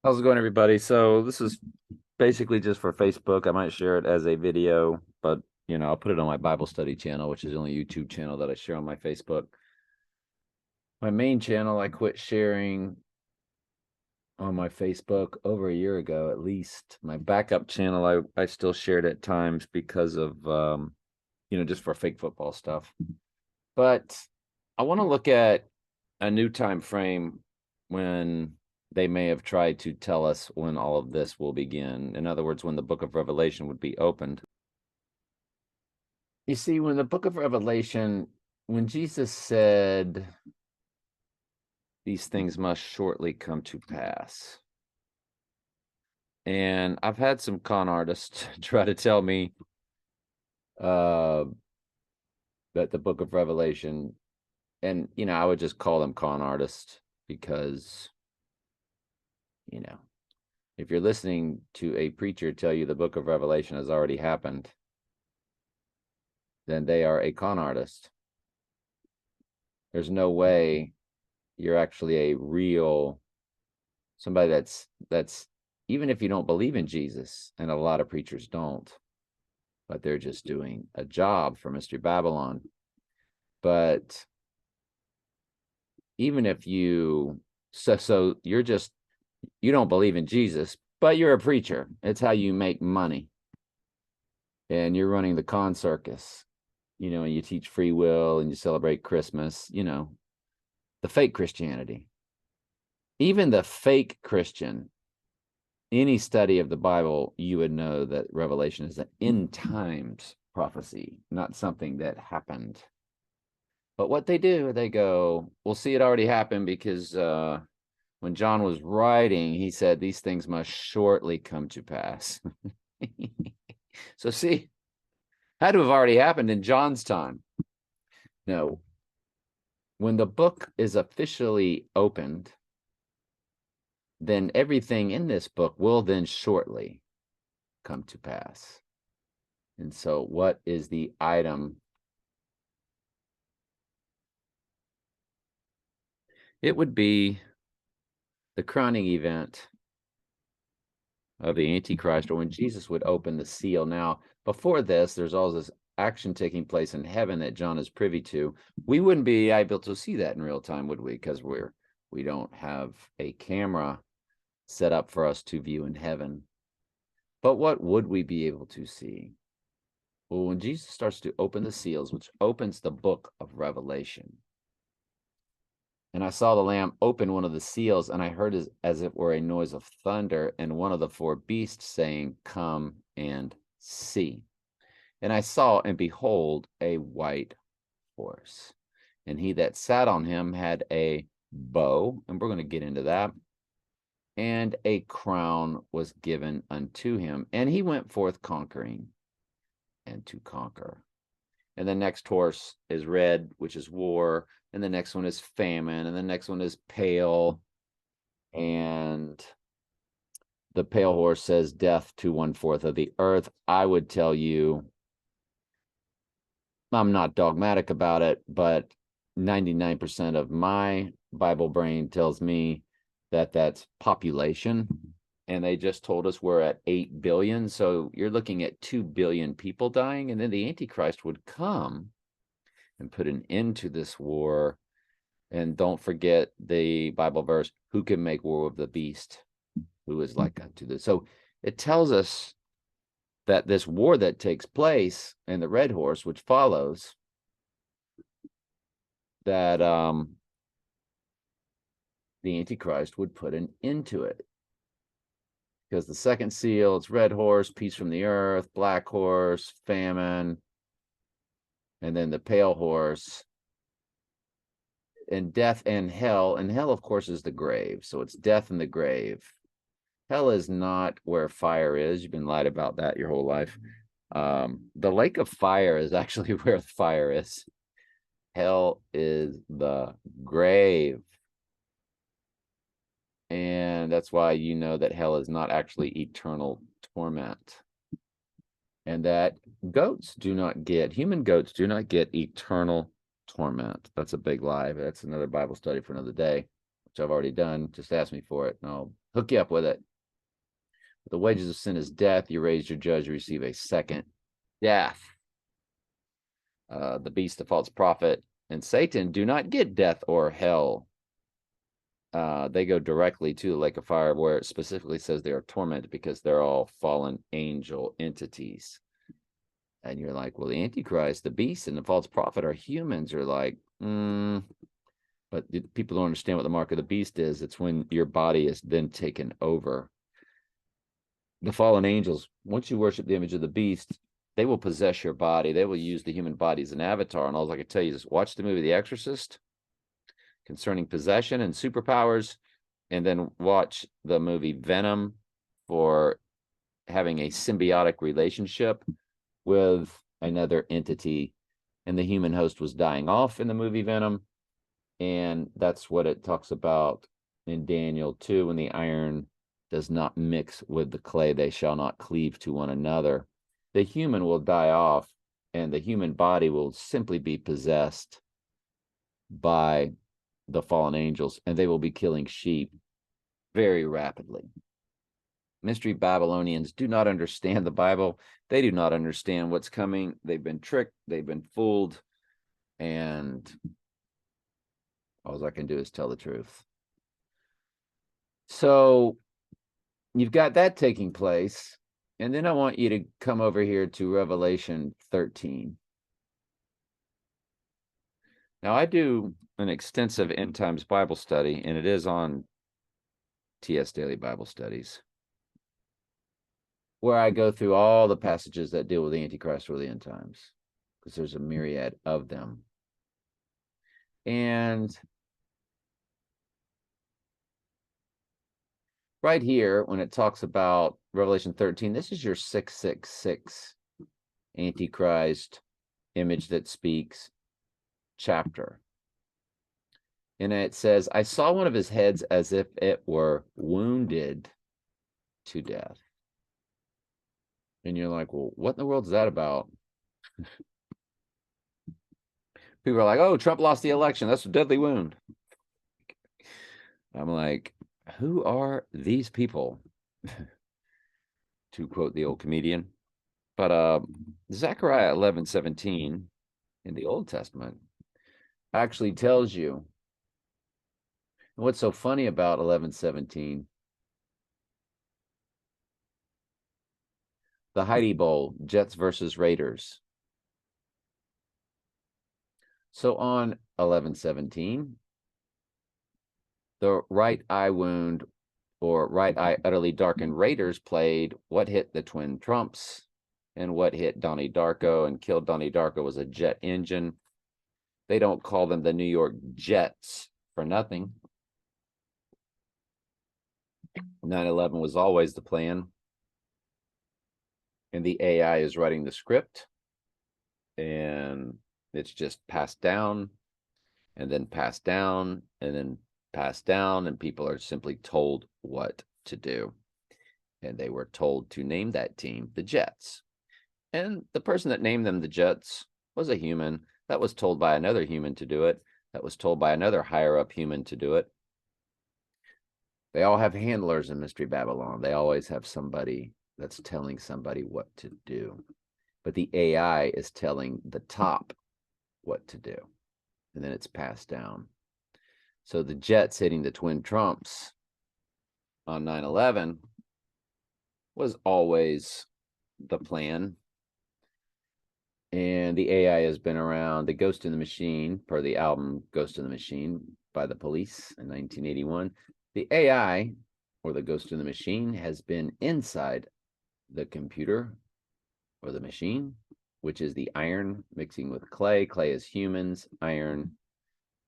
How's it going, everybody? So this is basically just for Facebook. I might share it as a video, but I'll put it on my Bible study channel, which is the only YouTube channel that I share on my Facebook. My main channel, I quit sharing on my Facebook over a year ago, at least. My backup channel, I still shared at times because of just for fake football stuff. But I want to look at a new time frame when they may have tried to tell us when all of this will begin. In other words, when the book of Revelation would be opened. You see, when the book of Revelation, when Jesus said, these things must shortly come to pass. And I've had some con artists try to tell me uh, that the book of Revelation, and, I would just call them con artists because, if you're listening to a preacher tell you the book of Revelation has already happened, then they are a con artist. There's no way you're actually a real somebody that's even if you don't believe in Jesus, and a lot of preachers don't, but they're just doing a job for Mystery Babylon. But even if you so you're just you don't believe in Jesus, but you're a preacher. It's how you make money. And you're running the con circus, and you teach free will and you celebrate Christmas, the fake Christianity. Even the fake Christian, any study of the Bible, you would know that Revelation is an end times prophecy, not something that happened. But what they do, they go, we'll see, it already happened because when John was writing, he said these things must shortly come to pass. So see, had to have already happened in John's time. No. When the book is officially opened, then everything in this book will then shortly come to pass. And so what is the item? It would be the crowning event of the Antichrist, or when Jesus would open the seal. Now, before this, there's all this action taking place in heaven that John is privy to. We wouldn't be able to see that in real time, would we? Because we don't have a camera set up for us to view in heaven. But what would we be able to see? Well, when Jesus starts to open the seals, which opens the book of Revelation, and I saw the Lamb open one of the seals, and I heard as it were a noise of thunder, and one of the four beasts saying, "Come and see." And I saw, and behold, a white horse. And he that sat on him had a bow, and we're going to get into that. And a crown was given unto him, and he went forth conquering and to conquer. And the next horse is red, which is war, and the next one is famine, and the next one is pale. And the pale horse says death to 1/4 of the earth. I would tell you, I'm not dogmatic about it, but 99% of my Bible brain tells me that that's population. And they just told us we're at 8 billion. So you're looking at 2 billion people dying. And then the Antichrist would come and put an end to this war. And don't forget the Bible verse, who can make war with the beast, who is like unto this. So it tells us that this war that takes place and the red horse, which follows, that the Antichrist would put an end to it. Because the second seal, it's red horse, peace from the earth, black horse, famine, and then the pale horse, and death and hell. And hell, of course, is the grave. So it's death in the grave. Hell is not where fire is. You've been lied about that your whole life. The lake of fire is actually where the fire is. Hell is the grave. And that's why you know that hell is not actually eternal torment. And that human goats do not get eternal torment. That's a big lie. That's another Bible study for another day. which I've already done. Just ask me for it, and I'll hook you up with it. The wages of sin is death. You raise your judge, you receive a second death. The beast, the false prophet, and Satan do not get death or hell. They go directly to the lake of fire, where it specifically says they are tormented because they're all fallen angel entities. And you're like, well, the Antichrist, the beast, and the false prophet are humans. You're like, but people don't understand what the mark of the beast is. It's when your body is then taken over. The fallen angels, once you worship the image of the beast, they will possess your body. They will use the human body as an avatar. And all I can tell you is watch the movie The Exorcist concerning possession and superpowers, and then watch the movie Venom for having a symbiotic relationship with another entity. And the human host was dying off in the movie Venom. And that's what it talks about in Daniel 2, when the iron does not mix with the clay, they shall not cleave to one another. The human will die off, and the human body will simply be possessed by the fallen angels, and they will be killing sheep very rapidly. Mystery Babylonians do not understand the Bible. They do not understand what's coming. They've been tricked. They've been fooled. And all I can do is tell the truth. So you've got that taking place. And then I want you to come over here to Revelation 13. Now, I do an extensive end times Bible study, and it is on TS Daily Bible Studies, where I go through all the passages that deal with the Antichrist or the end times, because there's a myriad of them. And right here, when it talks about Revelation 13, this is your 666 Antichrist image that speaks chapter. And it says, I saw one of his heads as if it were wounded to death. And you're like, well, what in the world is that about? People are like, oh, Trump lost the election. That's a deadly wound. I'm like, who are these people? To quote the old comedian. But Zechariah 11:17 in the Old Testament actually tells you. And what's so funny about 11:17? The Heidi Bowl, Jets versus Raiders. So on 11:17, the right eye wound or right eye utterly darkened Raiders played what hit the twin Trumps, and what hit Donnie Darko and killed Donnie Darko was a jet engine. They don't call them the New York Jets for nothing. 9/11 was always the plan. And the AI is writing the script, and it's just passed down, and then passed down, and then passed down, and people are simply told what to do. And they were told to name that team the Jets. And the person that named them the Jets was a human that was told by another human to do it, that was told by another higher up human to do it. They all have handlers in Mystery Babylon. They always have somebody that's telling somebody what to do. But the AI is telling the top what to do. And then it's passed down. So the Jets hitting the twin Trumps on 9/11 was always the plan. And the AI has been around. The Ghost in the Machine, per the album Ghost in the Machine by the Police in 1981. The AI, or the Ghost in the Machine, has been inside the computer or the machine, which is the iron mixing with clay. Clay is humans. Iron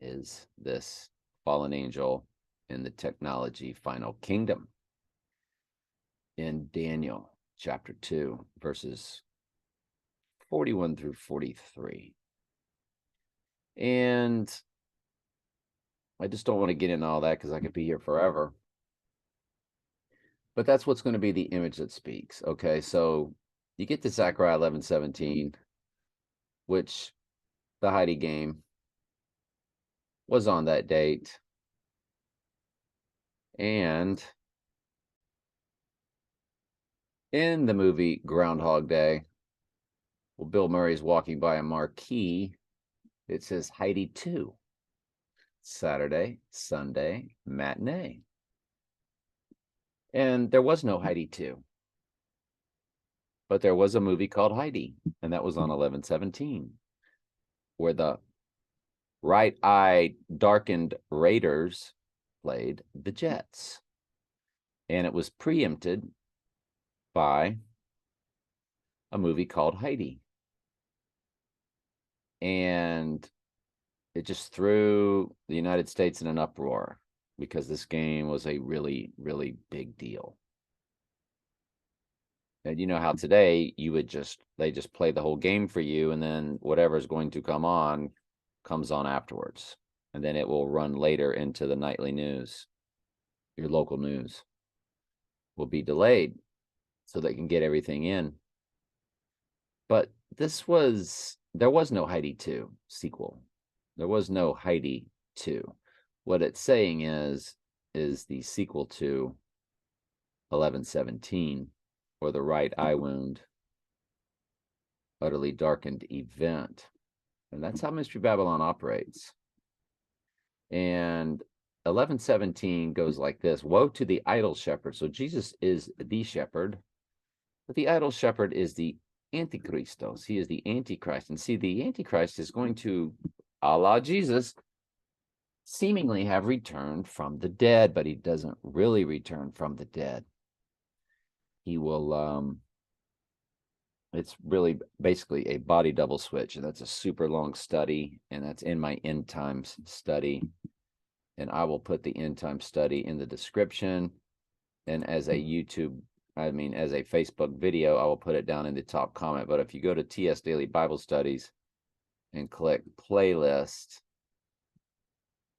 is this fallen angel in the technology final kingdom. In Daniel chapter 2, verses 41 through 43. And I just don't want to get into all that because I could be here forever. But that's what's going to be the image that speaks. Okay, so you get to Zechariah 11:17, which the Heidi game was on that date. And in the movie Groundhog Day, well, Bill Murray's walking by a marquee. It says Heidi 2. Saturday, Sunday, matinee. And there was no Heidi 2. But there was a movie called Heidi, and that was on 11/17, where the right-eye darkened Raiders played the Jets. And it was preempted by a movie called Heidi. And it just threw the United States in an uproar because this game was a really, really big deal. And you know how today they just play the whole game for you, and then whatever's going to come on comes on afterwards. And then it will run later into the nightly news. Your local news will be delayed so they can get everything in. But there was no Heidi 2 sequel. There was no Heidi 2. What it's saying is the sequel to 11/17, or the right eye wound, utterly darkened event. And that's how Mystery Babylon operates. And 11/17 goes like this: woe to the idol shepherd. So Jesus is the shepherd, but the idol shepherd is the Antichristos. He is the Antichrist. And see, the Antichrist is going to, a la Jesus, seemingly have returned from the dead, but he doesn't really return from the dead. He will, it's really basically a body double switch, and that's a super long study, and that's in my end times study. And I will put the end time study in the description, and as a Facebook video, I will put it down in the top comment. But if you go to TS Daily Bible Studies and click playlist,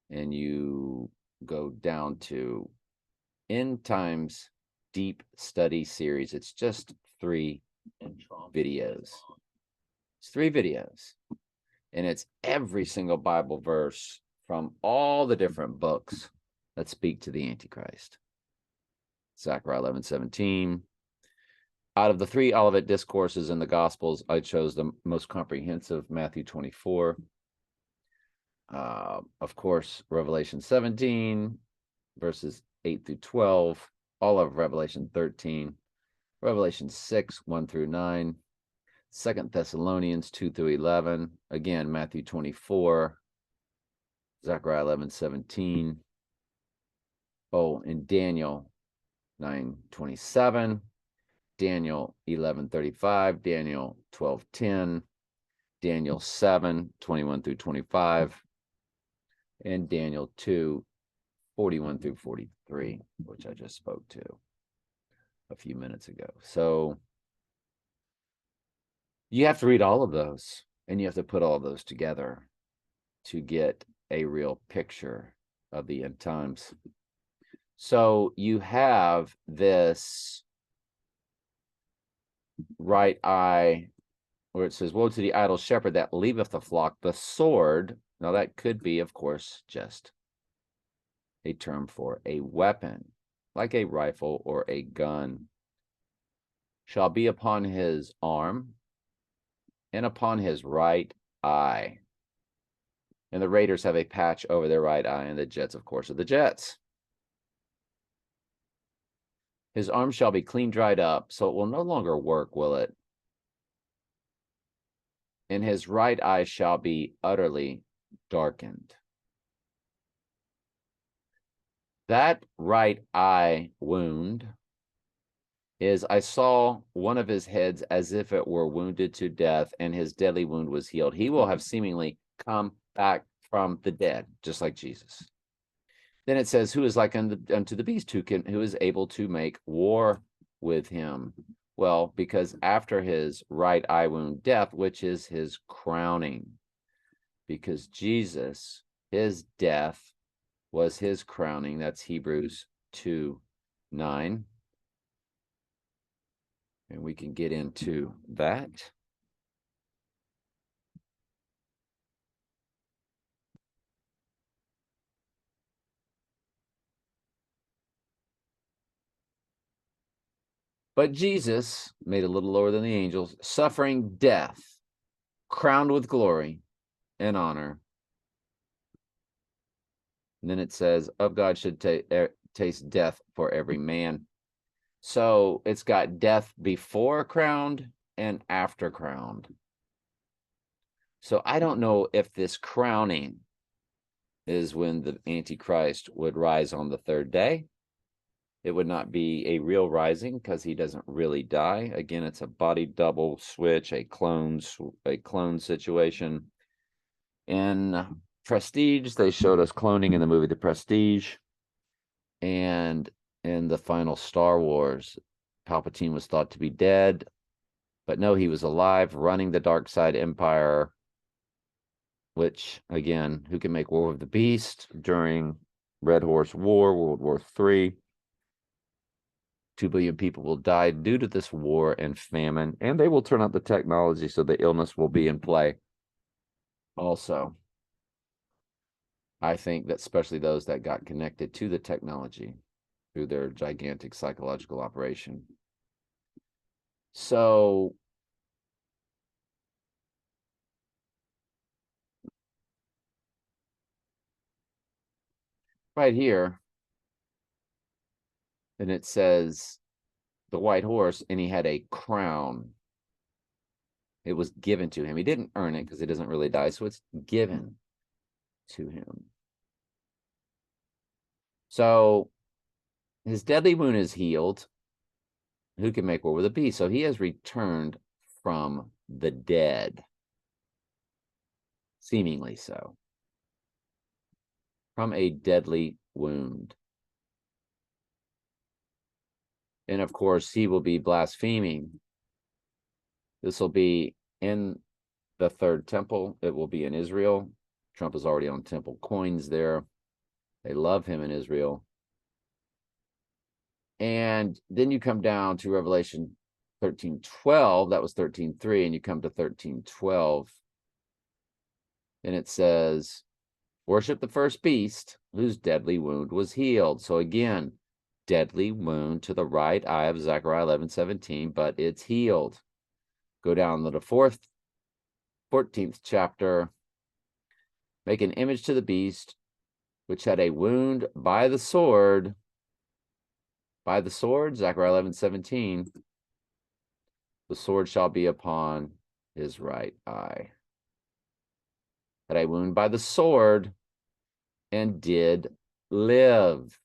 and you go down to End Times Deep Study Series, it's just 3 videos. It's 3 videos, and it's every single Bible verse from all the different books that speak to the Antichrist. Zechariah 11/17. Out of the 3 Olivet discourses in the Gospels, I chose the most comprehensive, Matthew 24. Of course, Revelation 17, verses 8 through 12, all of Revelation 13, Revelation 6, 1 through 9, 2 Thessalonians 2 through 11, again, Matthew 24, Zechariah 11/17, and Daniel 9:27, Daniel 11:35, Daniel 12:10, Daniel 7:21 through 25, and Daniel 2:41 through 43, which I just spoke to a few minutes ago. So you have to read all of those, and you have to put all of those together to get a real picture of the end times. So you have this right eye where it says, woe to the idle shepherd that leaveth the flock, the sword. Now that could be, of course, just a term for a weapon, like a rifle or a gun, shall be upon his arm and upon his right eye. And the Raiders have a patch over their right eye, and the Jets, of course, are the Jets. His arm shall be clean dried up, so it will no longer work, will it? And his right eye shall be utterly darkened. That right eye wound is, I saw one of his heads as if it were wounded to death, and his deadly wound was healed. He will have seemingly come back from the dead, just like Jesus. Then it says, who is like unto the beast, who is able to make war with him? Well, because after his right eye wound death, which is his crowning, because Jesus, his death was his crowning. That's Hebrews 2:9. And we can get into that. But Jesus, made a little lower than the angels, suffering death, crowned with glory and honor. And then it says, of God should taste death for every man. So it's got death before crowned and after crowned. So I don't know if this crowning is when the Antichrist would rise on the third day. It would not be a real rising because he doesn't really die. Again, it's a body double switch, a clone situation. In Prestige, they showed us cloning in the movie The Prestige. And in the final Star Wars, Palpatine was thought to be dead, but no, he was alive, running the dark side empire, which, again, who can make war with the beast during Red Horse War, World War III? 2 billion people will die due to this war and famine, and they will turn out the technology so the illness will be in play. Also, I think that especially those that got connected to the technology through their gigantic psychological operation. So right here, and it says the white horse, and he had a crown. It was given to him. He didn't earn it because he doesn't really die, so it's given to him. So his deadly wound is healed. Who can make war with a beast? So he has returned from the dead, seemingly so, from a deadly wound. And of course, he will be blaspheming. This will be in the third temple. It will be in Israel. Trump is already on temple coins there. They love him in Israel. And then you come down to Revelation 13:12. That was 13:3, and you come to 13:12. And it says, worship the first beast whose deadly wound was healed. So again, deadly wound to the right eye of Zechariah 11:17, but it's healed. Go down to the 14th chapter. Make an image to the beast which had a wound by the sword. By the sword, Zechariah 11:17. The sword shall be upon his right eye. Had a wound by the sword and did live.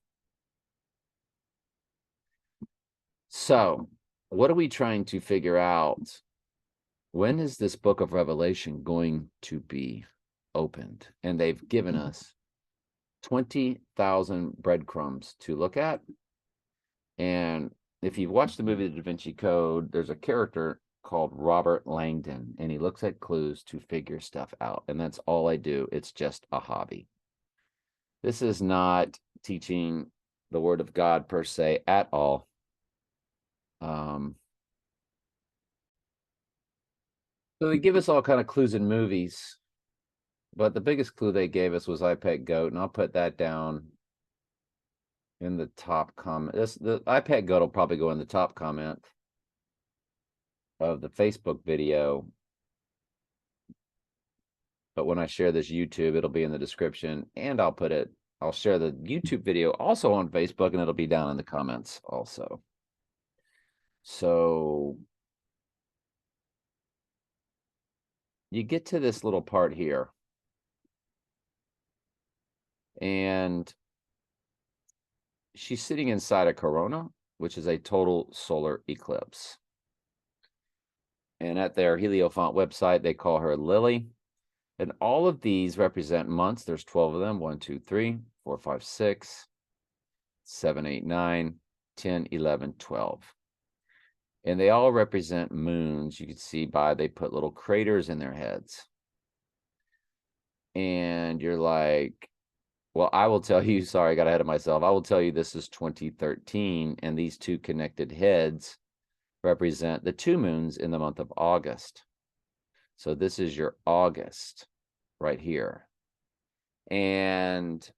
So, what are we trying to figure out? When is this book of Revelation going to be opened? And they've given us 20,000 breadcrumbs to look at. And if you've watched the movie The Da Vinci Code, there's a character called Robert Langdon, and he looks at clues to figure stuff out. And that's all I do. It's just a hobby. This is not teaching the Word of God per se at all. So they give us all kind of clues in movies, but the biggest clue they gave us was I Pet Goat, and I'll put that down in the top comment. The I Pet Goat will probably go in the top comment of the Facebook video, but when I share this YouTube, it'll be in the description, and I'll share the YouTube video also on Facebook, and it'll be down in the comments also. So you get to this little part here, and she's sitting inside a corona, which is a total solar eclipse. And at their Hierophant website, they call her Lily. And all of these represent months. There's 12 of them. 1, 2, 3, 4, 5, 6, 7, 8, 9, 10, 11, 12. And they all represent moons. You can see they put little craters in their heads. And you're like, well, I will tell you, sorry, I got ahead of myself. I will tell you this is 2013, and these two connected heads represent the 2 moons in the month of August. So this is your August right here. And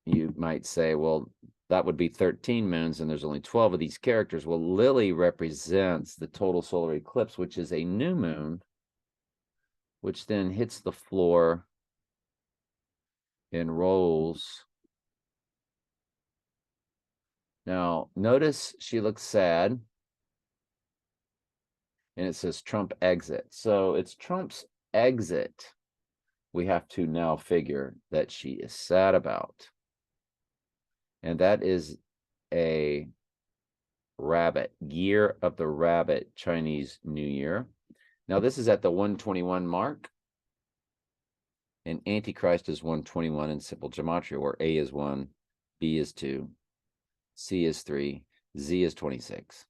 you might say, well, that would be 13 moons, and there's only 12 of these characters. Well, Lily represents the total solar eclipse, which is a new moon, which then hits the floor and rolls. Now, notice she looks sad, and it says Trump exit. So it's Trump's exit we have to now figure that she is sad about. And that is a rabbit, year of the rabbit, Chinese New Year. Now, this is at the 121 mark. And Antichrist is 121 in simple gematria, where A is 1, B is 2, C is 3, Z is 26.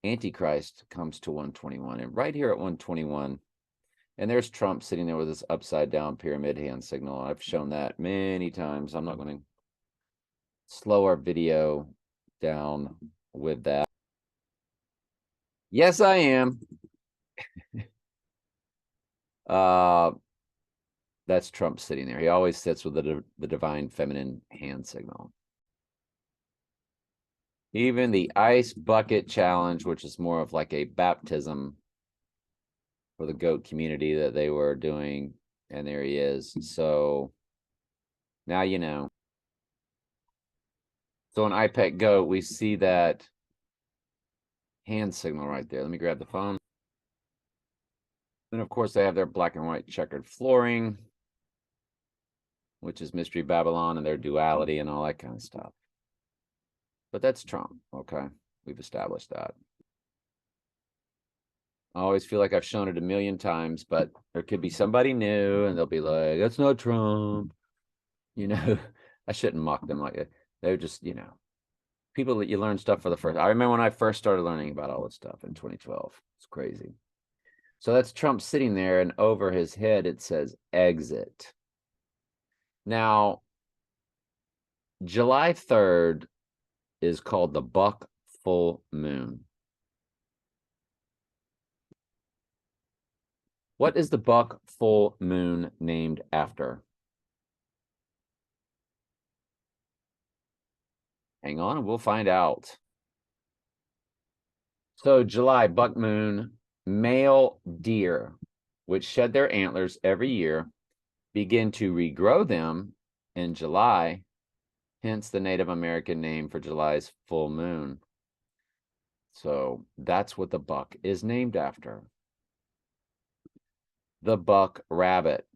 Antichrist comes to 121. And right here at 121, and there's Trump sitting there with this upside down pyramid hand signal. I've shown that many times. I'm not going to slow our video down with that. Yes, I am. That's Trump sitting there. He always sits with the divine feminine hand signal. Even the ice bucket challenge, which is more of like a baptism for the goat community that they were doing, and there he is. So now you know. So on iPet Goat, we see that hand signal right there. Let me grab the phone. And of course, they have their black and white checkered flooring, which is Mystery Babylon and their duality and all that kind of stuff. But that's Trump, okay? We've established that. I always feel like I've shown it a million times, but there could be somebody new and they'll be like, that's not Trump. You know, I shouldn't mock them like that. They're just, you know, people that you learn stuff for the first. I remember when I first started learning about all this stuff in 2012. It's crazy. So that's Trump sitting there, and over his head it says exit. Now, July 3rd is called the Buck Full Moon. What is the Buck Full Moon named after? Hang on, and we'll find out. So July, Buck Moon, male deer, which shed their antlers every year, begin to regrow them in July, hence the Native American name for July's full moon. So that's what the buck is named after. The buck rabbit.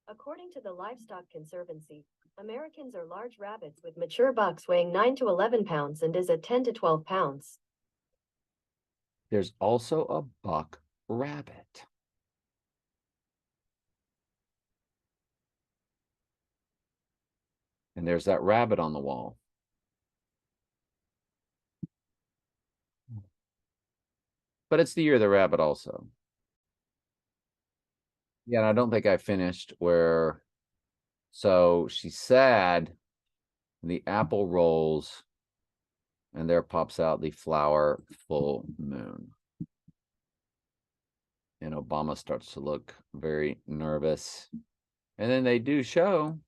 According to the Livestock Conservancy, Americans are large rabbits with mature bucks weighing 9 to 11 pounds and is at 10 to 12 pounds. There's also a buck rabbit. And there's that rabbit on the wall. But it's the year of the rabbit also. Yeah, and I don't think I finished where, so she's sad, the apple rolls, and there pops out the flower full moon. And Obama starts to look very nervous. And then they do show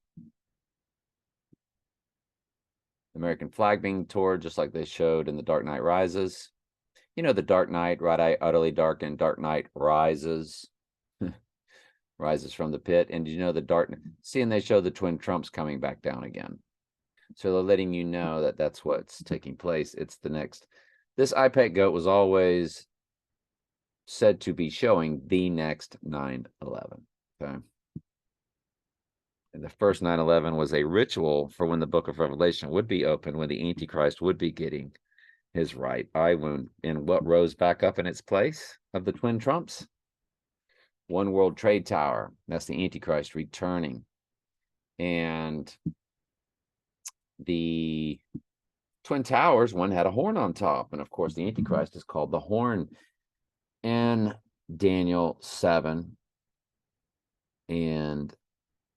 the American flag being torn, just like they showed in The Dark Knight Rises. You know, the Dark Knight, Red Eye Utterly Darkened, Dark Knight Rises. Rises from the pit. And you know the dark, seeing they show the twin Trumps coming back down again. So they're letting you know that that's what's taking place. It's the next. This iPet Goat was always said to be showing the next 9/11. Okay. And the first 9/11 was a ritual for when the book of Revelation would be open, when the Antichrist would be getting his right eye wound. And what rose back up in its place of the twin Trumps? One World Trade Tower. That's the Antichrist returning. And the Twin Towers, one had a horn on top. And of course, the Antichrist is called the horn in Daniel 7. And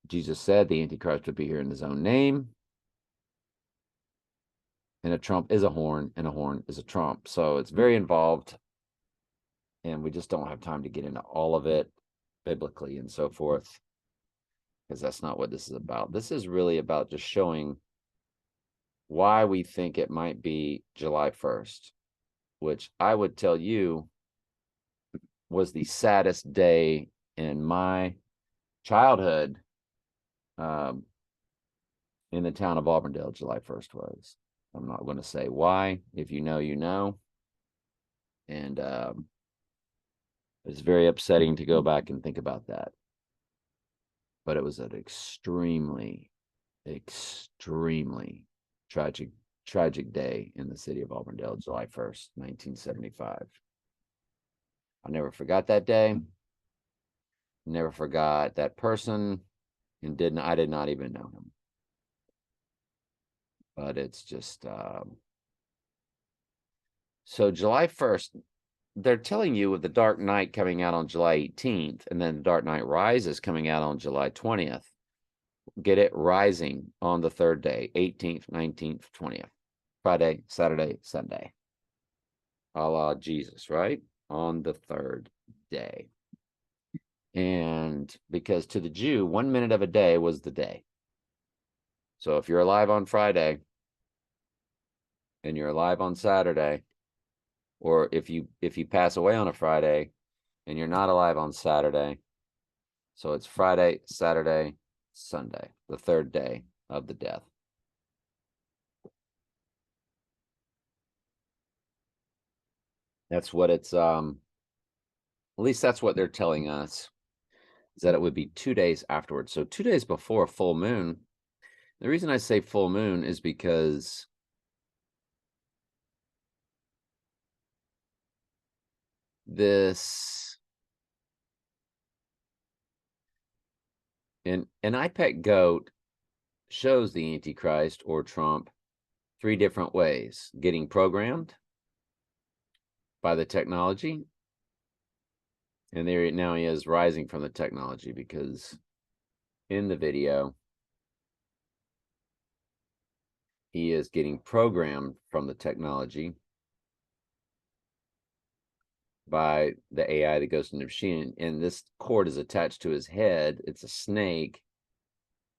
Jesus said the Antichrist would be here in his own name. And a trump is a horn, and a horn is a trump. So it's very involved. And we just don't have time to get into all of it biblically and so forth. because that's not what this is about. This is really about just showing why we think it might be July 1st, which I would tell you was the saddest day in my childhood in the town of Auburndale. July 1st was. I'm not going to say why. If you know, you know. And it's very upsetting to go back and think about that. But it was an extremely, extremely tragic day in the city of Auburndale, July 1st, 1975. I never forgot that day. Never forgot that person, and I did not even know him. But it's just so July 1st, they're telling you with The Dark Knight coming out on July 18th, and then The Dark Knight Rises coming out on July 20th. Get it? Rising on the third day, 18th, 19th, 20th. Friday, Saturday, Sunday. A la Jesus, right? On the third day. And because to the Jew, 1 minute of a day was the day. So if you're alive on Friday and you're alive on Saturday, or if you pass away on a Friday and you're not alive on Saturday, so it's Friday, Saturday, Sunday, the third day of the death. That's what it's at least that's what they're telling us, is that it would be 2 days afterwards. So 2 days before full moon. The reason I say full moon is because an IPEC goat shows the Antichrist or Trump 3 different ways: getting programmed by the technology, and there now he is rising from the technology, because in the video he is getting programmed from the technology by the AI that goes in the machine, and this cord is attached to his head. It's a snake,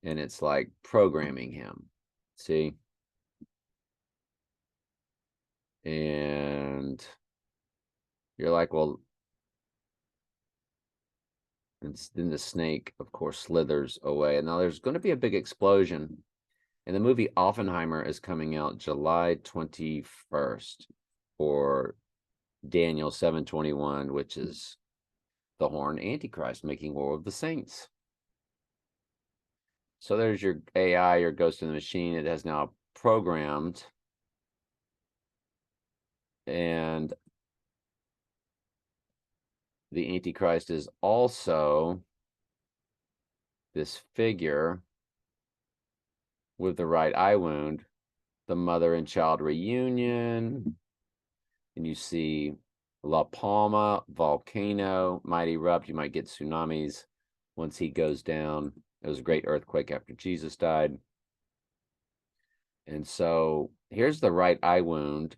and it's like programming him. See? And you're like, well, and then the snake, of course, slithers away. And now there's going to be a big explosion. And the movie Oppenheimer is coming out July 21st for Daniel 7:21, which is the horned Antichrist making war with the saints. So there's your AI, your ghost in the machine. It has now programmed. And the Antichrist is also this figure with the right eye wound, the mother and child reunion. And you see La Palma volcano might erupt. You might get tsunamis once he goes down. It was a great earthquake after Jesus died. And so here's the right eye wound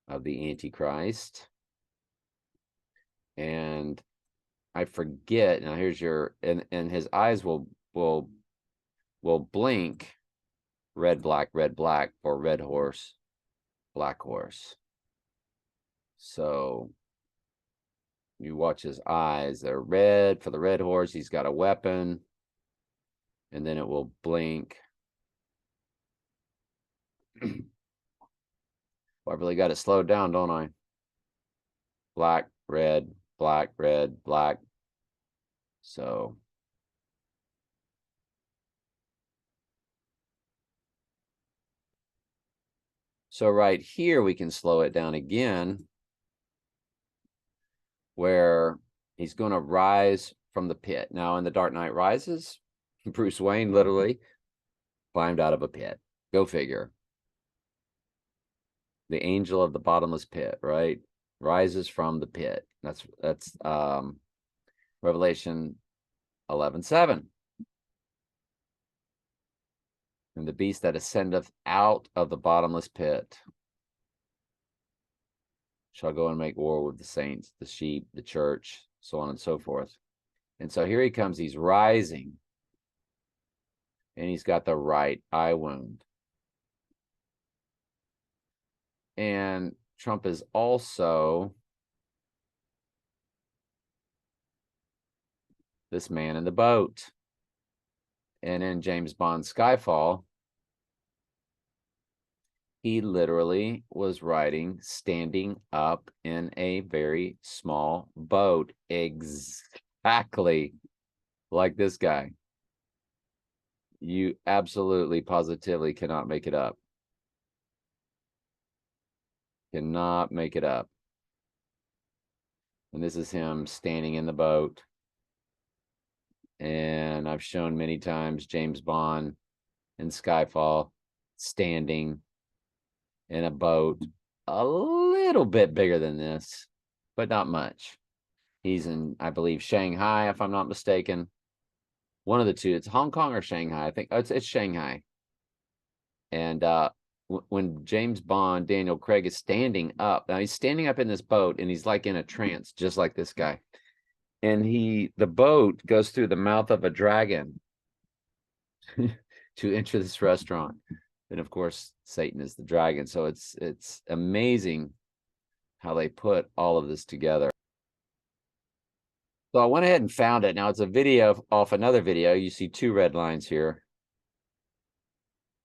of the Antichrist. And I forget, now here's your, and his eyes will blink red, black, or red horse, black horse. So you watch his eyes, they're red for the red horse. He's got a weapon, and then it will blink. Well, I really got it slowed down, don't I? Black, red, black, red, black. So right here, we can slow it down again, where he's going to rise from the pit. Now, in The Dark Knight Rises, Bruce Wayne literally climbed out of a pit. Go figure. The angel of the bottomless pit, right? Rises from the pit. That's Revelation 11:7. And the beast that ascendeth out of the bottomless pit shall go and make war with the saints, the sheep, the church, so on and so forth. And so here he comes, he's rising. And he's got the right eye wound. And Trump is also this man in the boat. And in James Bond Skyfall, he literally was riding, standing up in a very small boat, exactly like this guy. You absolutely, positively cannot make it up. Cannot make it up. And this is him standing in the boat. And I've shown many times James Bond in Skyfall standing in a boat a little bit bigger than this, but not much. He's in, I believe, Shanghai, if I'm not mistaken. One of the two. It's Hong Kong or Shanghai. I think it's Shanghai. And when James Bond, Daniel Craig, is standing up, now he's standing up in this boat and he's like in a trance, just like this guy. And the boat goes through the mouth of a dragon to enter this restaurant. And of course, Satan is the dragon. So it's amazing how they put all of this together. So I went ahead and found it. Now it's a video off another video. You see two red lines here.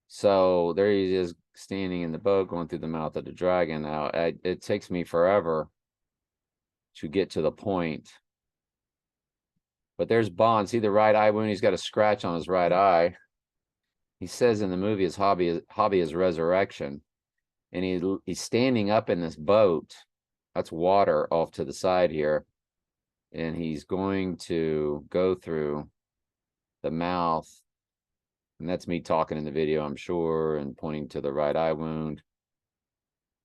So there he is standing in the boat going through the mouth of the dragon. Now it takes me forever to get to the point. But there's Bond. See the right eye wound? He's got a scratch on his right eye. He says in the movie his hobby is resurrection. And he's standing up in this boat. That's water off to the side here. And he's going to go through the mouth. And that's me talking in the video, I'm sure, and pointing to the right eye wound.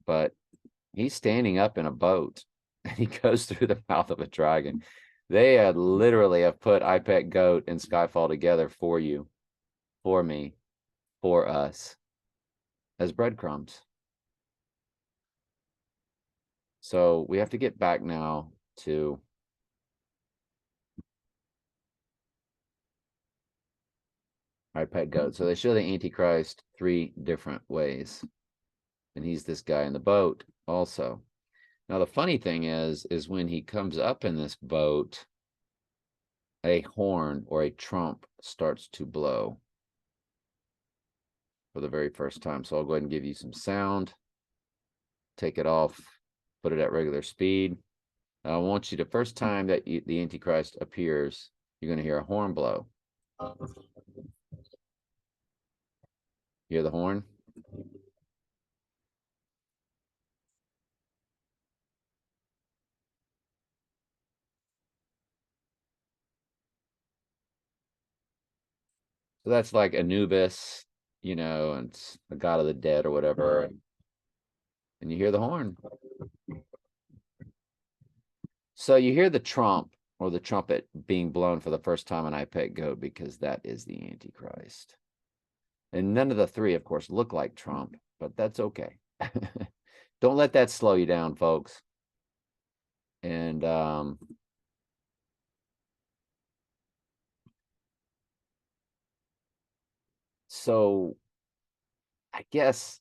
But he's standing up in a boat. And he goes through the mouth of a dragon. They had literally have put I Pet Goat and Skyfall together for you, for me, for us, as breadcrumbs. So we have to get back now to I Pet Goat. So they show the Antichrist 3 different ways. And he's this guy in the boat also. Now, the funny thing is when he comes up in this boat, a horn or a trump starts to blow for the very first time. So I'll go ahead and give you some sound. Take it off, put it at regular speed. Now, I want you to, first time that the Antichrist appears, you're going to hear a horn blow. Hear the horn? So that's like Anubis, you know, and it's the god of the dead or whatever. And you hear the horn. So you hear the trump or the trumpet being blown for the first time in I Pet Goat, because that is the Antichrist. And none of the 3, of course, look like Trump, but that's okay. Don't let that slow you down, folks. And so I guess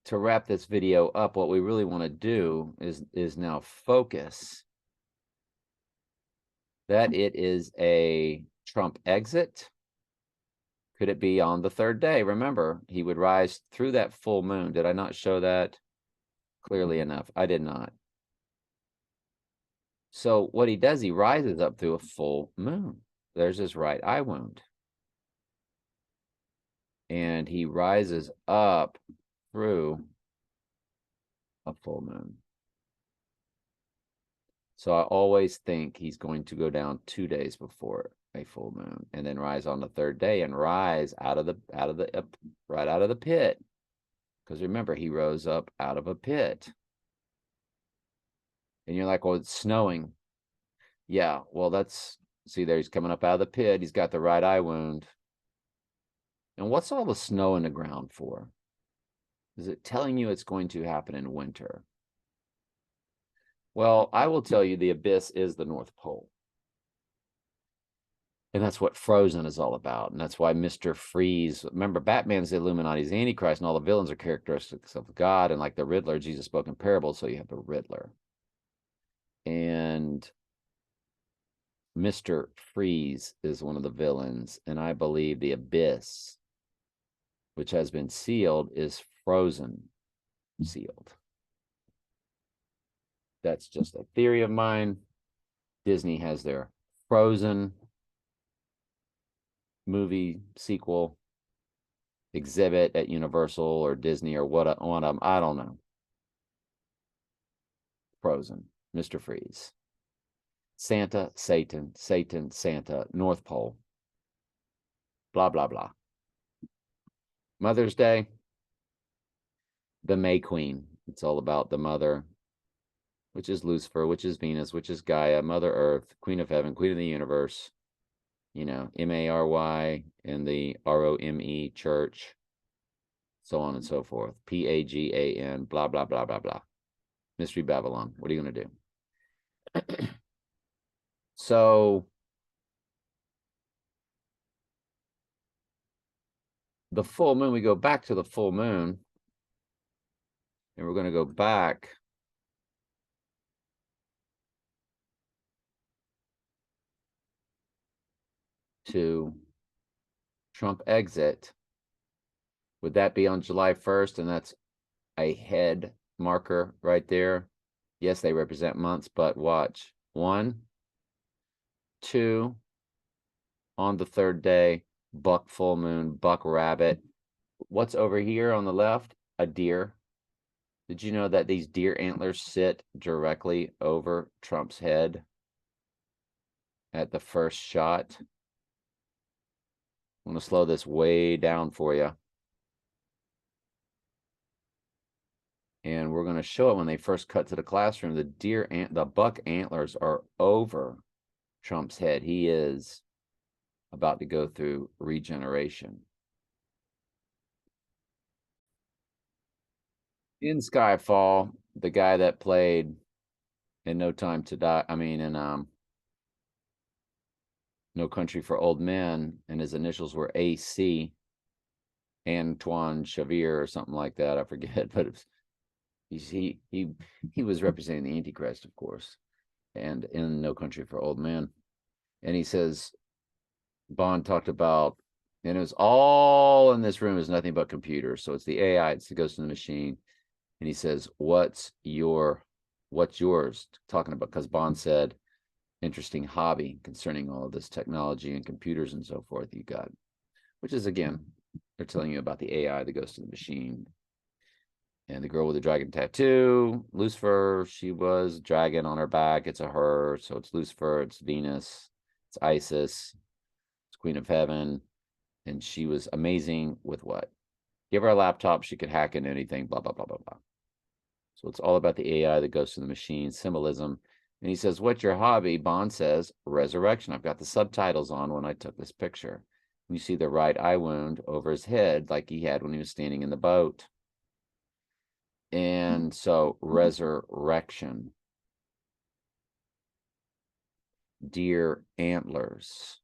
to wrap this video up, what we really want to do is now focus that it is a Trump exit. Could it be on the 3rd day? Remember, he would rise through that full moon. Did I not show that clearly enough? I did not. So what he does, he rises up through a full moon. There's his right eye wound. And he rises up through a full moon. So I always think he's going to go down 2 days before a full moon, and then rise on the 3rd day and rise right out of the pit. Because remember, he rose up out of a pit. And you're like, well, it's snowing. Yeah, well, see there, he's coming up out of the pit. He's got the right eye wound. And what's all the snow in the ground for? Is it telling you it's going to happen in winter? Well, I will tell you the abyss is the North Pole. And that's what Frozen is all about. And that's why Mr. Freeze, remember, Batman's the Illuminati's the Antichrist, and all the villains are characteristics of God. And like the Riddler, Jesus spoke in parables, so you have the Riddler. And Mr. Freeze is one of the villains. And I believe the Abyss, which has been sealed, is frozen sealed. That's just a theory of mine. Disney has their Frozen movie sequel exhibit at Universal or Disney or one of them. I don't know. Frozen, Mr. Freeze. Santa, Satan, Satan, Santa, North Pole. Blah, blah, blah. Mother's Day, the May Queen. It's all about the mother, which is Lucifer, which is Venus, which is Gaia, Mother Earth, Queen of Heaven, Queen of the Universe. You know, Mary in the Rome church, so on and so forth. Pagan, blah, blah, blah, blah, blah. Mystery Babylon. What are you going to do? So the full moon, we go back to the full moon, and we're going to go back to Trump exit. Would that be on July 1st? And that's a head marker right there. Yes, they represent months, but watch. 1, 2, on the third day, buck full moon, buck rabbit. What's over here on the left? A deer. Did you know that these deer antlers sit directly over Trump's head at the first shot? I'm going to slow this way down for you. And we're going to show it when they first cut to the classroom. The buck antlers are over Trump's head. He is about to go through regeneration. In Skyfall, the guy that played in No Time to Die, in No Country for Old Men, and his initials were AC, Antoine Xavier or something like that. I forget, but he was representing the Antichrist, of course, and in No Country for Old Men. And he says, Bond talked about, and it was all in this room is nothing but computers. So it's the AI, it's the ghost in the machine. And he says, what's yours? Talking about, because Bond said, interesting hobby concerning all of this technology and computers and so forth you got, which is, again, they're telling you about the AI, the ghost in the machine. And the girl with the dragon tattoo, Lucifer, she was dragon on her back. It's a her, so it's Lucifer, it's Venus, it's Isis, it's Queen of Heaven. And she was amazing with what? Give her a laptop, she could hack into anything, blah, blah, blah, blah, blah. So it's all about the AI, the ghost in the machine, symbolism. And he says, what's your hobby? Bond says, resurrection. I've got the subtitles on when I took this picture. And you see the right eye wound over his head like he had when he was standing in the boat. And so resurrection. Deer antlers.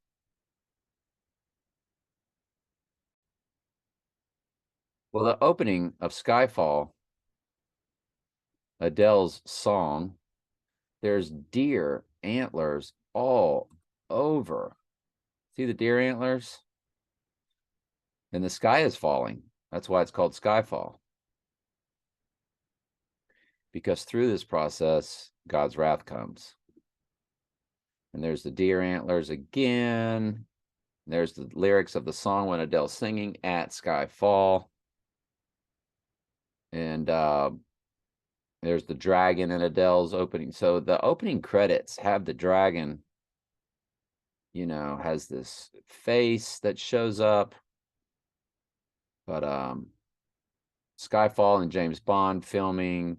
Well, the opening of Skyfall, Adele's song, there's deer antlers all over. See the deer antlers? And the sky is falling. That's why it's called Skyfall. Because through this process, God's wrath comes. And there's the deer antlers again. There's the lyrics of the song when Adele's singing at Skyfall. And there's the dragon in Adele's opening. So the opening credits have the dragon, has this face that shows up. But Skyfall and James Bond filming.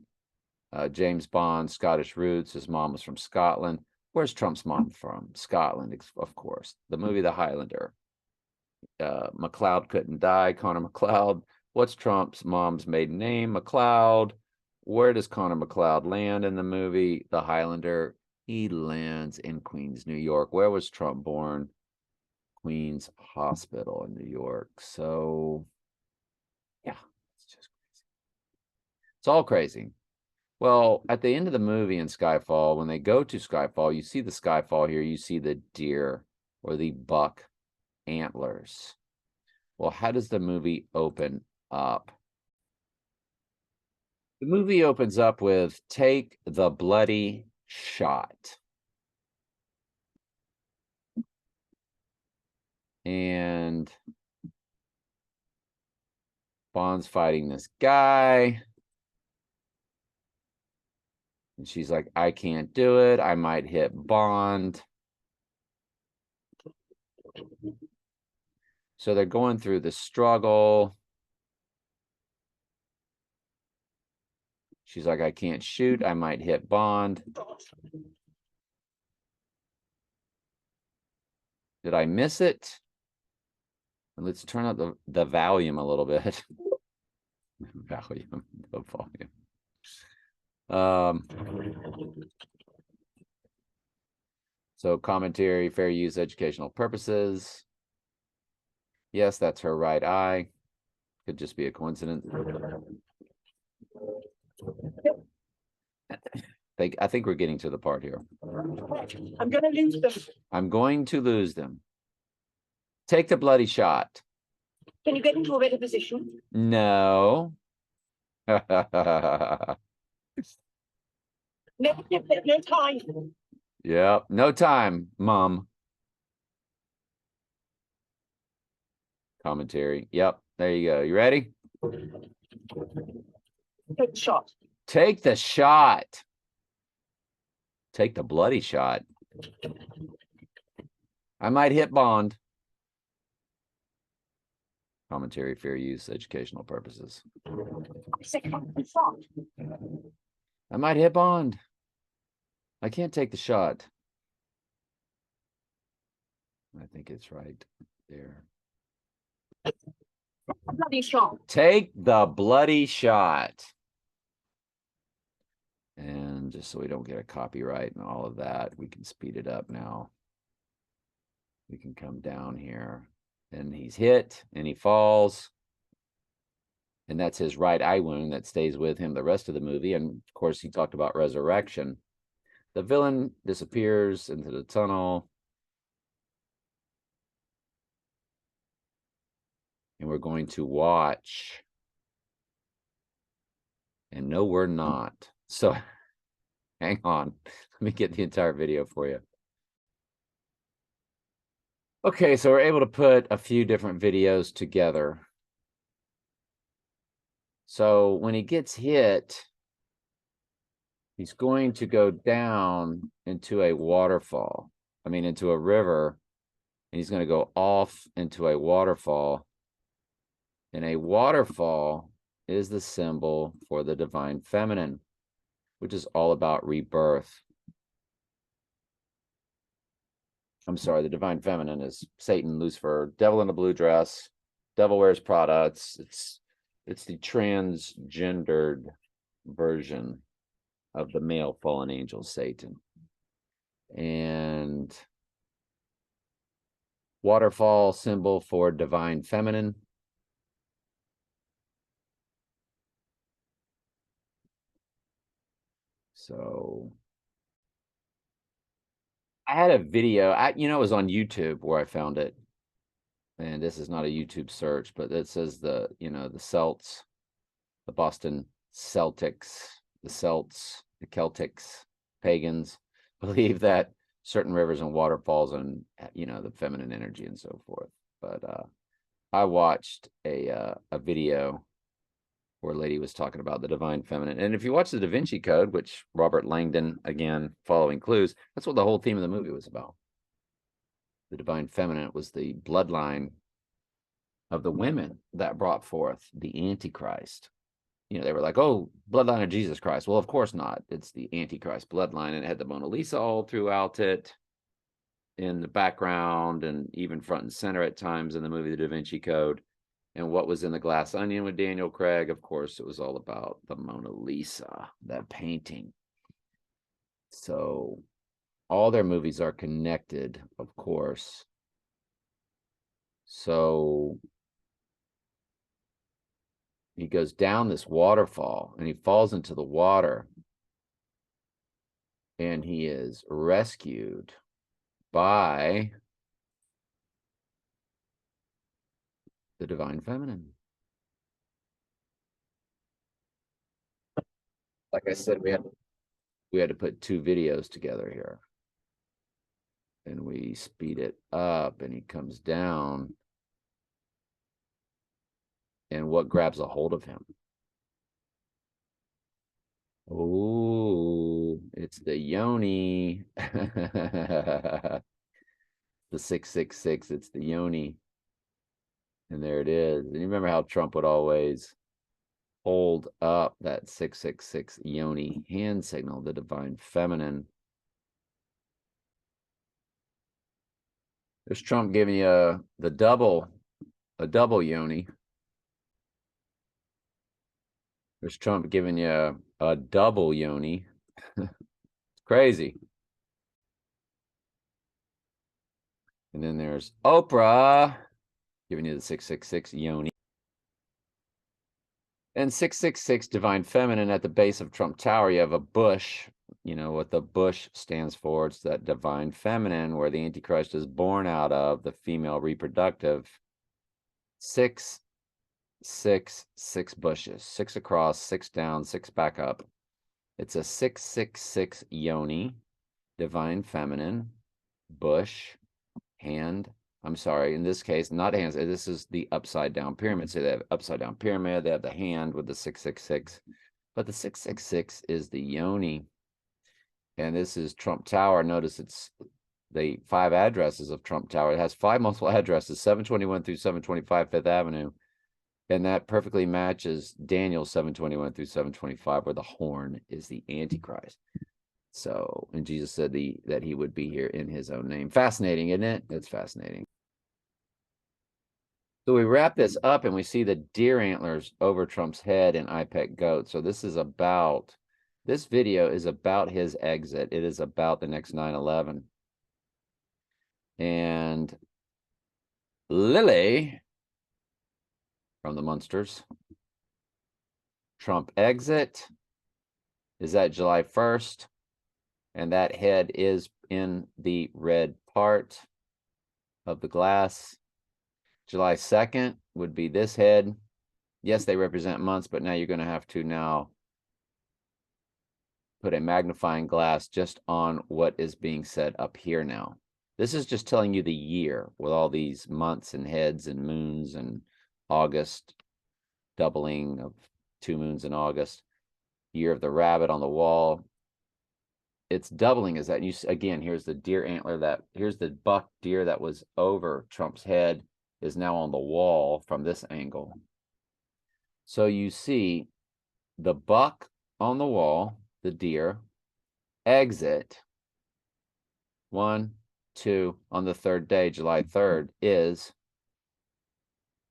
James Bond, Scottish roots. His mom was from Scotland. Where's Trump's mom from? Scotland, of course. The movie The Highlander. McLeod couldn't die. Connor McLeod. What's Trump's mom's maiden name? McLeod. Where does Connor McLeod land in the movie The Highlander? He lands in Queens, New York. Where was Trump born? Queens Hospital in New York. So, yeah, it's just crazy. It's all crazy. Well, at the end of the movie in Skyfall, when they go to Skyfall, you see the Skyfall here, you see the deer or the buck antlers. Well, how does the movie open up? The movie opens up with "Take the Bloody Shot." And Bond's fighting this guy. And she's like, I can't do it. I might hit Bond. So they're going through the struggle. She's like, I can't shoot. I might hit Bond. Did I miss it? And let's turn up the volume a little bit. The volume. So commentary, fair use, educational purposes. Yes, that's her right eye. Could just be a coincidence. I think we're getting to the part here. I'm going to lose them. I'm going to lose them. Take the bloody shot. Can you get into a better position? No. No, no time. Yep. No time, Mom. Commentary. Yep. There you go. You ready? Take the shot. Take the shot. Take the bloody shot. I might hit Bond. Commentary, fair use, educational purposes. I might hit Bond. I can't take the shot. I think it's right there. Bloody shot. Take the bloody shot. And just so we don't get a copyright and all of that, we can speed it up now. We can come down here. And he's hit and he falls. And that's his right eye wound that stays with him the rest of the movie. And of course, he talked about resurrection. The villain disappears into the tunnel. And we're going to watch. And no, we're not. So hang on. Let me get the entire video for you. Okay, so we're able to put a few different videos together. So when he gets hit, he's going to go down into a waterfall. I mean, into a river. And he's going to go off into a waterfall. And a waterfall is the symbol for the divine feminine, which is all about rebirth. I'm sorry, the divine feminine is Satan, Lucifer, devil in a blue dress, devil wears Prada. It's the transgendered version of the male fallen angel, Satan. And waterfall, symbol for divine feminine. So I had a video, it was on YouTube where I found it. And this is not a YouTube search, but it says the Celts, the Boston Celtics, the Celts, the Celtics, pagans believe that certain rivers and waterfalls and, the feminine energy and so forth. But I watched a video where a lady was talking about the divine feminine. And if you watch the Da Vinci Code, which Robert Langdon, again, following clues, that's what the whole theme of the movie was about. The divine feminine was the bloodline of the women that brought forth the Antichrist. They were like, oh, bloodline of Jesus Christ. Well, of course not. It's the Antichrist bloodline. And it had the Mona Lisa all throughout it, in the background, and even front and center at times in the movie The Da Vinci Code. And what was in the Glass Onion with Daniel Craig? Of course, it was all about the Mona Lisa, that painting. So all their movies are connected, of course. So he goes down this waterfall and he falls into the water, and he is rescued by the divine feminine. Like I said, we had to put two videos together here. And we speed it up, and he comes down. And what grabs a hold of him? Oh, it's the yoni. The 666, it's the yoni. And there it is. And you remember how Trump would always hold up that 666 yoni hand signal, the divine feminine. There's Trump giving you a double yoni. There's Trump giving you a double yoni. It's crazy. And then there's Oprah giving you the 666 yoni. And 666 divine feminine at the base of Trump Tower. You have a bush. You know what the bush stands for. It's that divine feminine where the Antichrist is born out of, the female reproductive. 6, 6, 6 bushes. 6 across, 6 down, 6 back up. It's a 666 yoni, divine feminine, bush, hand. I'm sorry, in this case, not hands. This is the upside down pyramid. So they have upside down pyramid. They have the hand with the 666. But the 666 is the yoni. And this is Trump Tower. Notice it's the 5 addresses of Trump Tower. It has 5 multiple addresses, 721 through 725 Fifth Avenue. And that perfectly matches Daniel 721 through 725, where the horn is the Antichrist. So, and Jesus said that he would be here in his own name. Fascinating, isn't it? It's fascinating. So we wrap this up and we see the deer antlers over Trump's head in IPEC goat. So this video is about his exit. It is about the next 9/11. And Lily from the Munsters, Trump exit is at July 1st. And that head is in the red part of the glass. July 2nd would be this head. Yes, they represent months, but now you're going to have to now put a magnifying glass just on what is being said up here now. This is just telling you the year with all these months and heads and moons and August, doubling of 2 moons in August, year of the rabbit on the wall. It's doubling is that you again, here's the deer antler here's the buck deer that was over Trump's head is now on the wall from this angle. So you see the buck on the wall, the deer, exit 1, 2 on the 3rd day, July 3rd, is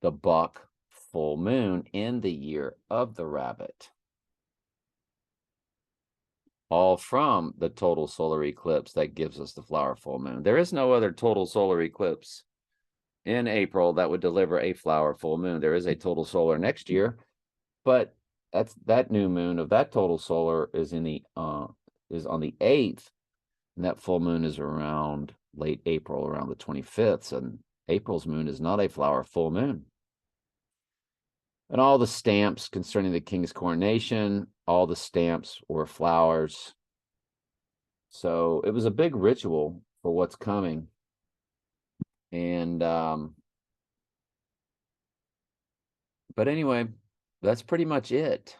the buck full moon in the year of the rabbit. All from the total solar eclipse that gives us the flower full moon. There is no other total solar eclipse in April that would deliver a flower full moon. There is a total solar next year, but that new moon of that total solar is on the 8th, and that full moon is around late April, around the 25th. And April's moon is not a flower full moon. And all the stamps concerning the king's coronation, all the stamps were flowers. So it was a big ritual for what's coming. And, but anyway, that's pretty much it.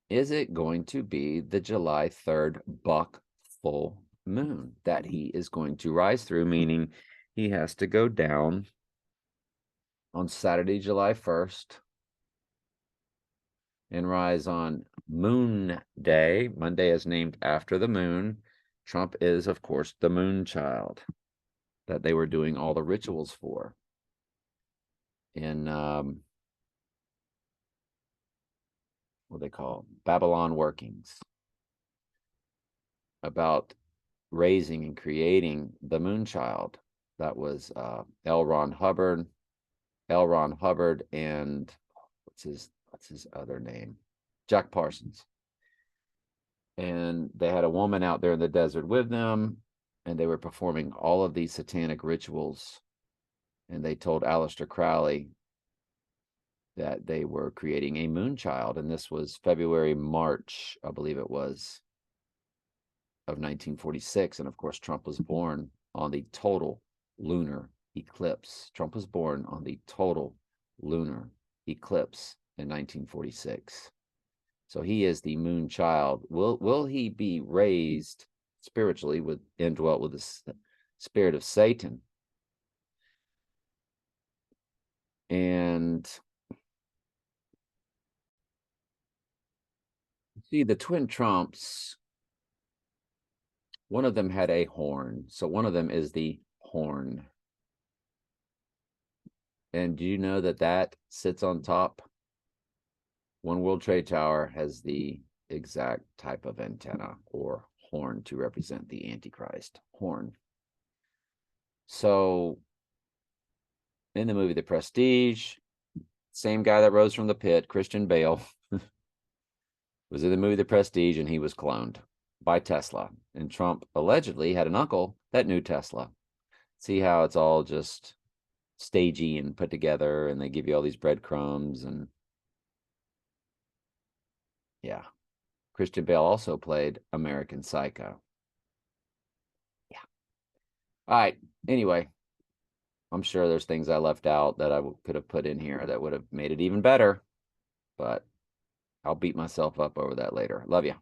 Is it going to be the July 3rd buck full moon that he is going to rise through, meaning he has to go down on Saturday, July 1st, and rise on Moon Day. Monday is named after the moon. Trump is, of course, the moon child that they were doing all the rituals for in what they call Babylon workings, about raising and creating the moon child. That was L. Ron Hubbard, and what's his other name? Jack Parsons. And they had a woman out there in the desert with them, and they were performing all of these satanic rituals. And they told Aleister Crowley that they were creating a moon child. And this was February, March, I believe it was, of 1946. And of course, Trump was born on the total lunar eclipse. Trump was born on the total lunar eclipse in 1946. So he is the moon child. Will he be raised spiritually, indwelt with the spirit of Satan? And see, the twin Trumps, one of them had a horn. So one of them is the horn. And do you know that that sits on top? One World Trade Tower has the exact type of antenna or horn to represent the Antichrist horn. So in the movie The Prestige, same guy that rose from the pit, Christian Bale, was in the movie The Prestige, and he was cloned by Tesla. And Trump allegedly had an uncle that knew Tesla. See how it's all just stagey and put together, and they give you all these breadcrumbs. And yeah, Christian Bale also played American Psycho. Yeah. All right. Anyway, I'm sure there's things I left out that I could have put in here that would have made it even better, but I'll beat myself up over that later. Love you.